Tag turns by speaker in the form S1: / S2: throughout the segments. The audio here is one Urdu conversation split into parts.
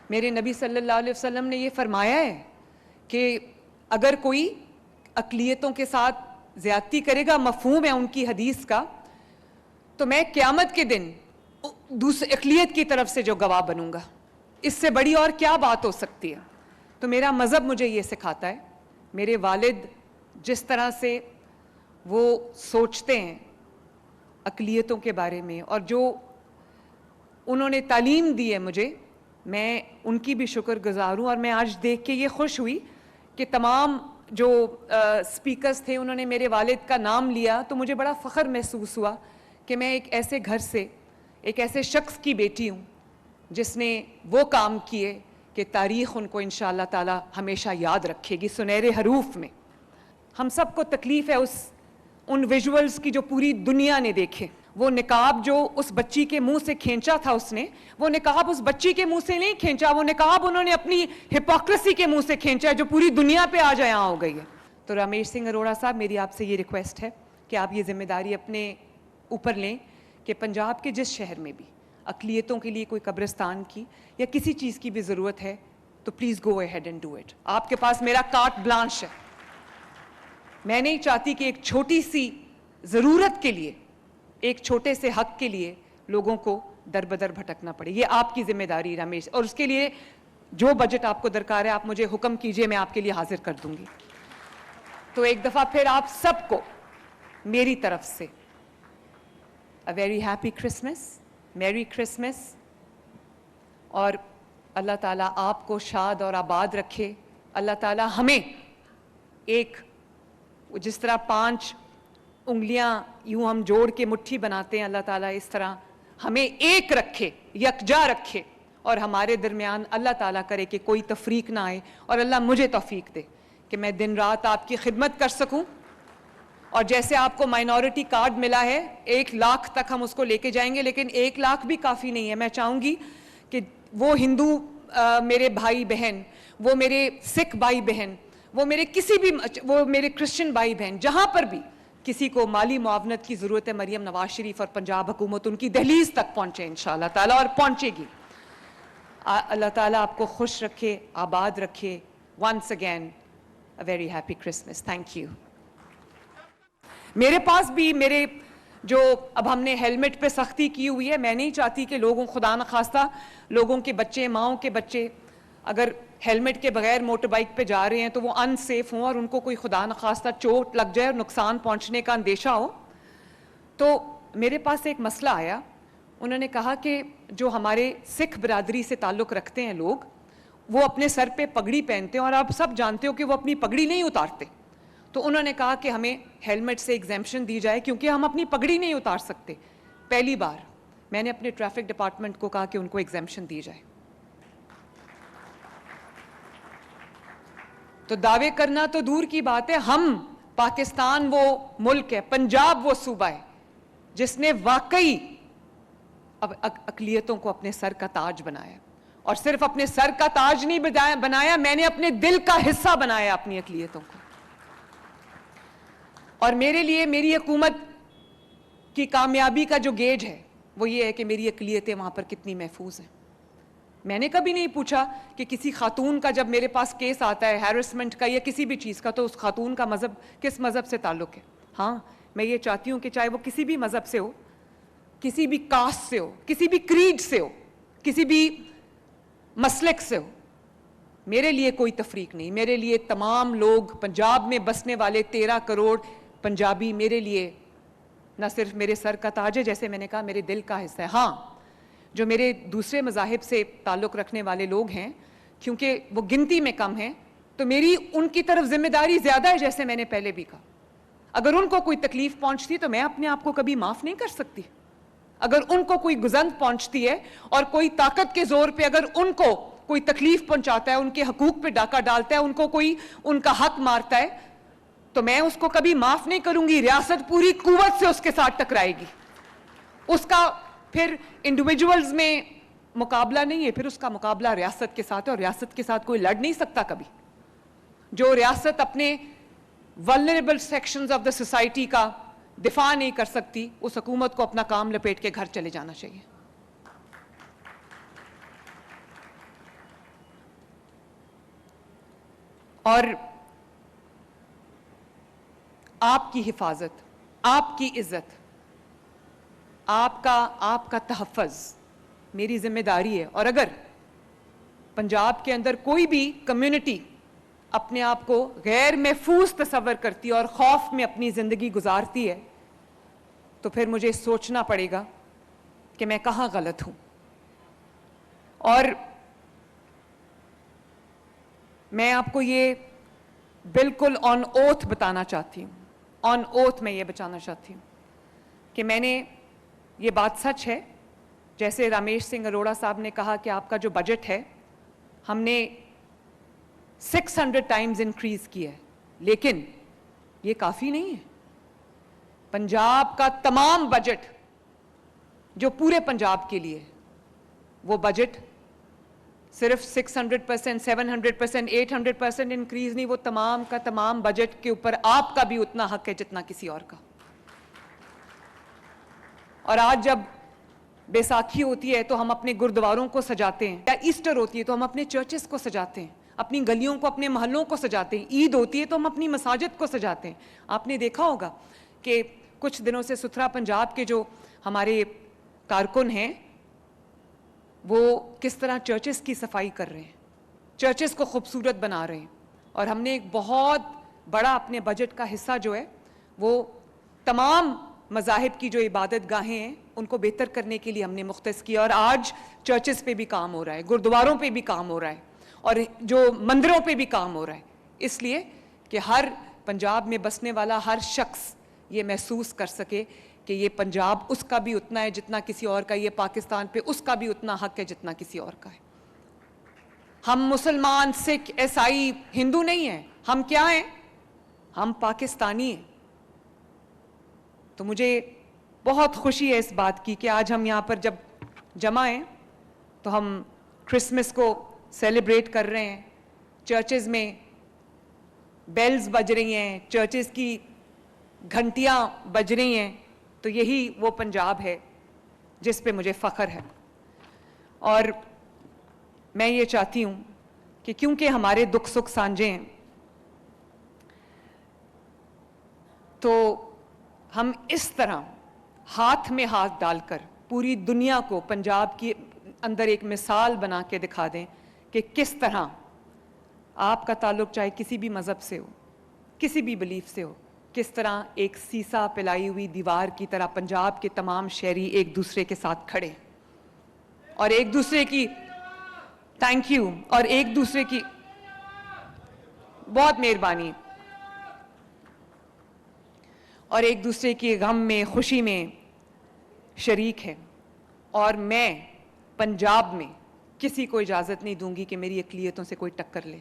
S1: میرے نبی صلی اللہ علیہ وسلم نے یہ فرمایا ہے کہ اگر کوئی اقلیتوں کے ساتھ زیادتی کرے گا، مفہوم ہے ان کی حدیث کا، تو میں قیامت کے دن دوسری اقلیت کی طرف سے جو گواہ بنوں گا۔ اس سے بڑی اور کیا بات ہو سکتی ہے؟ تو میرا مذہب مجھے یہ سکھاتا ہے، میرے والد جس طرح سے وہ سوچتے ہیں اقلیتوں کے بارے میں اور جو انہوں نے تعلیم دی ہے مجھے، میں ان کی بھی شکر گزار ہوں۔ اور میں آج دیکھ کے یہ خوش ہوئی کہ تمام جو سپیکرز تھے انہوں نے میرے والد کا نام لیا، تو مجھے بڑا فخر محسوس ہوا کہ میں ایک ایسے گھر سے، ایک ایسے شخص کی بیٹی ہوں جس نے وہ کام کیے کہ تاریخ ان کو انشاءاللہ تعالی ہمیشہ یاد رکھے گی سنہرے حروف میں۔ ہم سب کو تکلیف ہے ان ویژولز کی جو پوری دنیا نے دیکھے۔ وہ نقاب جو اس بچی کے منہ سے کھینچا تھا اس نے، وہ نقاب اس بچی کے منہ سے نہیں کھینچا، وہ نقاب انہوں نے اپنی ہپوکریسی کے منہ سے کھینچا ہے جو پوری دنیا پہ آج عیاں ہو گئی ہے۔ تو رامیش سنگھ اروڑا صاحب، میری آپ سے یہ ریکویسٹ ہے کہ آپ یہ ذمہ داری اپنے اوپر لیں کہ پنجاب کے جس شہر میں بھی اقلیتوں کے لیے کوئی قبرستان کی یا کسی چیز کی بھی ضرورت ہے تو please go ahead and do it. آپ کے پاس میرا کارٹ بلانش ہے۔ میں نہیں چاہتی کہ ایک چھوٹی سی ضرورت کے لیے، ایک چھوٹے سے حق کے لیے لوگوں کو در بدر بھٹکنا پڑے۔ یہ آپ کی ذمہ داری رمیش، اور اس کے لیے جو بجٹ آپ کو درکار ہے آپ مجھے حکم کیجئے، میں آپ کے لیے حاضر کر دوں گی۔ تو ایک دفعہ پھر آپ سب کو میری طرف سے a very happy Christmas, Merry Christmas، اور اللہ تعالیٰ آپ کو شاد اور آباد رکھے۔ اللہ تعالیٰ ہمیں ایک، جس طرح 5 انگلیاں یوں ہم جوڑ کے مٹھی بناتے ہیں، اللہ تعالیٰ اس طرح ہمیں ایک رکھے، یکجا رکھے، اور ہمارے درمیان اللہ تعالیٰ کرے کہ کوئی تفریق نہ آئے، اور اللہ مجھے توفیق دے کہ میں دن رات آپ کی خدمت کر سکوں۔ اور جیسے آپ کو مائنورٹی کارڈ ملا ہے، 1 لاکھ تک ہم اس کو لے کے جائیں گے، لیکن 1 لاکھ بھی کافی نہیں ہے۔ میں چاہوں گی کہ وہ ہندو میرے بھائی بہن، وہ میرے سکھ بھائی بہن، وہ میرے وہ میرے کرسچن بھائی بہن، جہاں پر بھی کسی کو مالی معاونت کی ضرورت ہے، مریم نواز شریف اور پنجاب حکومت ان کی دہلیز تک پہنچے انشاءاللہ تعالیٰ، اور پہنچے گی۔ اللہ تعالیٰ آپ کو خوش رکھے، آباد رکھے۔ once again a very happy Christmas. Thank you. میرے پاس بھی میرے جو اب ہم نے ہیلمٹ پہ سختی کی ہوئی ہے، میں نہیں چاہتی کہ لوگوں، خدا نخواستہ لوگوں کے بچے، ماؤں کے بچے اگر ہیلمٹ کے بغیر موٹر بائک پہ جا رہے ہیں تو وہ ان سیف ہوں اور ان کو کوئی خدا نخواستہ چوٹ لگ جائے اور نقصان پہنچنے کا اندیشہ ہو۔ تو میرے پاس ایک مسئلہ آیا، انہوں نے کہا کہ جو ہمارے سکھ برادری سے تعلق رکھتے ہیں لوگ، وہ اپنے سر پہ پگڑی پہنتے ہیں اور آپ سب جانتے ہو کہ وہ اپنی پگڑی نہیں اتارتے۔ تو انہوں نے کہا کہ ہمیں ہیلمٹ سے ایگزیمپشن دی جائے کیونکہ ہم اپنی پگڑی نہیں اتار سکتے۔ پہلی بار میں نے اپنے ٹریفک ڈپارٹمنٹ کو کہا کہ ان کو ایگزیمپشن دی جائے۔ تو دعوے کرنا تو دور کی بات ہے، ہم، پاکستان وہ ملک ہے، پنجاب وہ صوبہ ہے جس نے واقعی اب اقلیتوں کو اپنے سر کا تاج بنایا، اور صرف اپنے سر کا تاج نہیں بنایا، میں نے اپنے دل کا حصہ بنایا اپنی اقلیتوں کو۔ اور میرے لیے میری حکومت کی کامیابی کا جو گیج ہے وہ یہ ہے کہ میری اقلیتیں وہاں پر کتنی محفوظ ہیں۔ میں نے کبھی نہیں پوچھا کہ کسی خاتون کا جب میرے پاس کیس آتا ہے ہیرسمنٹ کا یا کسی بھی چیز کا تو اس خاتون کا مذہب کس مذہب سے تعلق ہے۔ ہاں میں یہ چاہتی ہوں کہ چاہے وہ کسی بھی مذہب سے ہو، کسی بھی کاسٹ سے ہو، کسی بھی کریڈ سے ہو، کسی بھی مسلک سے ہو، میرے لیے کوئی تفریق نہیں۔ میرے لیے تمام لوگ، پنجاب میں بسنے والے 13 کروڑ پنجابی میرے لیے نہ صرف میرے سر کا تاج ہے، جیسے میں نے کہا میرے دل کا حصہ ہے۔ ہاں جو میرے دوسرے مذاہب سے تعلق رکھنے والے لوگ ہیں، کیونکہ وہ گنتی میں کم ہیں، تو میری ان کی طرف ذمہ داری زیادہ ہے، جیسے میں نے پہلے بھی کہا۔ اگر ان کو کوئی تکلیف پہنچتی تو میں اپنے آپ کو کبھی معاف نہیں کر سکتی۔ اگر ان کو کوئی گزند پہنچتی ہے اور کوئی طاقت کے زور پہ اگر ان کو کوئی تکلیف پہنچاتا ہے، ان کے حقوق پہ ڈاکہ ڈالتا ہے، ان کو کوئی ان کا حق مارتا ہے، تو میں اس کو کبھی معاف نہیں کروں گی۔ ریاست پوری قوت سے اس کے ساتھ ٹکرائے گی۔ اس کا پھر انڈیویجولز میں مقابلہ نہیں ہے، پھر اس کا مقابلہ ریاست کے ساتھ ہے، اور ریاست کے ساتھ کوئی لڑ نہیں سکتا کبھی۔ جو ریاست اپنے vulnerable sections of the society کا دفاع نہیں کر سکتی، اس حکومت کو اپنا کام لپیٹ کے گھر چلے جانا چاہیے۔ اور آپ کی حفاظت، آپ کی عزت، آپ کا تحفظ میری ذمہ داری ہے. اور اگر پنجاب کے اندر کوئی بھی کمیونٹی اپنے آپ کو غیر محفوظ تصور کرتی ہے اور خوف میں اپنی زندگی گزارتی ہے تو پھر مجھے سوچنا پڑے گا کہ میں کہاں غلط ہوں. اور میں آپ کو یہ بالکل آن اوتھ بتانا چاہتی ہوں، آن اوتھ میں یہ بچانا چاہتی ہوں کہ میں نے یہ بات سچ ہے، جیسے رامیش سنگھ اروڑا صاحب نے کہا کہ آپ کا جو بجٹ ہے ہم نے 600 ٹائمز انکریز کیا ہے، لیکن یہ کافی نہیں ہے. پنجاب کا تمام بجٹ جو پورے پنجاب کے لیے وہ بجٹ صرف 600%، 700%، 800% انکریز نہیں، وہ تمام کا تمام بجٹ کے اوپر آپ کا بھی اتنا حق ہے جتنا کسی اور کا. اور آج جب بیساکھی ہوتی ہے تو ہم اپنے گردواروں کو سجاتے ہیں، یا ایسٹر ہوتی ہے تو ہم اپنے چرچز کو سجاتے ہیں، اپنی گلیوں کو، اپنے محلوں کو سجاتے ہیں. عید ہوتی ہے تو ہم اپنی مساجد کو سجاتے ہیں. آپ نے دیکھا ہوگا کہ کچھ دنوں سے ستھرا پنجاب کے جو ہمارے کارکن ہیں وہ کس طرح چرچز کی صفائی کر رہے ہیں، چرچز کو خوبصورت بنا رہے ہیں. اور ہم نے ایک بہت بڑا اپنے بجٹ کا حصہ جو ہے وہ تمام مذاہب کی جو عبادت گاہیں ہیں ان کو بہتر کرنے کے لیے ہم نے مختص کیا. اور آج چرچز پہ بھی کام ہو رہا ہے، گردواروں پہ بھی کام ہو رہا ہے، اور جو مندروں پہ بھی کام ہو رہا ہے، اس لیے کہ ہر پنجاب میں بسنے والا ہر شخص یہ محسوس کر سکے کہ یہ پنجاب اس کا بھی اتنا ہے جتنا کسی اور کا، یہ پاکستان پہ اس کا بھی اتنا حق ہے جتنا کسی اور کا ہے. ہم مسلمان، سکھ، عیسائی، ہندو نہیں ہیں. ہم کیا ہیں؟ ہم پاکستانی ہیں. تو مجھے بہت خوشی ہے اس بات کی کہ آج ہم یہاں پر جب جمع ہیں تو ہم کرسمس کو سیلیبریٹ کر رہے ہیں. چرچز میں بیلز بج رہی ہیں، چرچز کی گھنٹیاں بج رہی ہیں. تو یہی وہ پنجاب ہے جس پہ مجھے فخر ہے. اور میں یہ چاہتی ہوں کہ کیونکہ ہمارے دکھ سکھ سانجے ہیں تو ہم اس طرح ہاتھ میں ہاتھ ڈال کر پوری دنیا کو پنجاب کی اندر ایک مثال بنا کے دکھا دیں کہ کس طرح آپ کا تعلق چاہے کسی بھی مذہب سے ہو، کسی بھی بلیف سے ہو، کس طرح ایک سیسا پلائی ہوئی دیوار کی طرح پنجاب کے تمام شہری ایک دوسرے کے ساتھ کھڑے اور ایک دوسرے کی تھینک یو اور ایک دوسرے کی بہت مہربانی اور ایک دوسرے کی غم میں، خوشی میں شریک ہے. اور میں پنجاب میں کسی کو اجازت نہیں دوں گی کہ میری اقلیتوں سے کوئی ٹکر لے.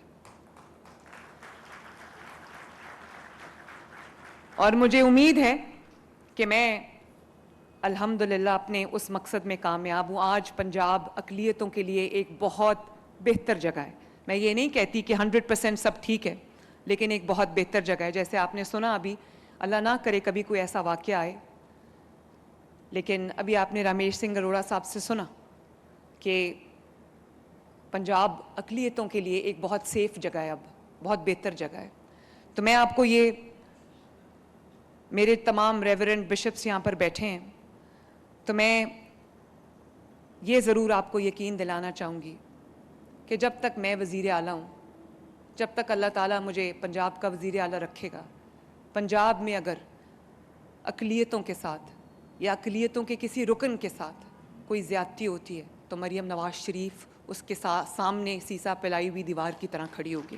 S1: اور مجھے امید ہے کہ میں الحمدللہ اپنے اس مقصد میں کامیاب ہوں. آج پنجاب اقلیتوں کے لیے ایک بہت بہتر جگہ ہے. میں یہ نہیں کہتی کہ 100% سب ٹھیک ہے، لیکن ایک بہت بہتر جگہ ہے. جیسے آپ نے سنا ابھی، اللہ نہ کرے کبھی کوئی ایسا واقعہ آئے، لیکن ابھی آپ نے رامیش سنگھ اروڑا صاحب سے سنا کہ پنجاب اقلیتوں کے لیے ایک بہت سیف جگہ ہے، اب بہت بہتر جگہ ہے. تو میں آپ کو یہ، میرے تمام ریورنڈ بشپس یہاں پر بیٹھے ہیں، تو میں یہ ضرور آپ کو یقین دلانا چاہوں گی کہ جب تک میں وزیر اعلیٰ ہوں، جب تک اللہ تعالیٰ مجھے پنجاب کا وزیر اعلیٰ رکھے گا، پنجاب میں اگر اقلیتوں کے ساتھ یا اقلیتوں کے کسی رکن کے ساتھ کوئی زیادتی ہوتی ہے تو مریم نواز شریف اس کے سامنے سیسا پلائی ہوئی دیوار کی طرح کھڑی ہوگی.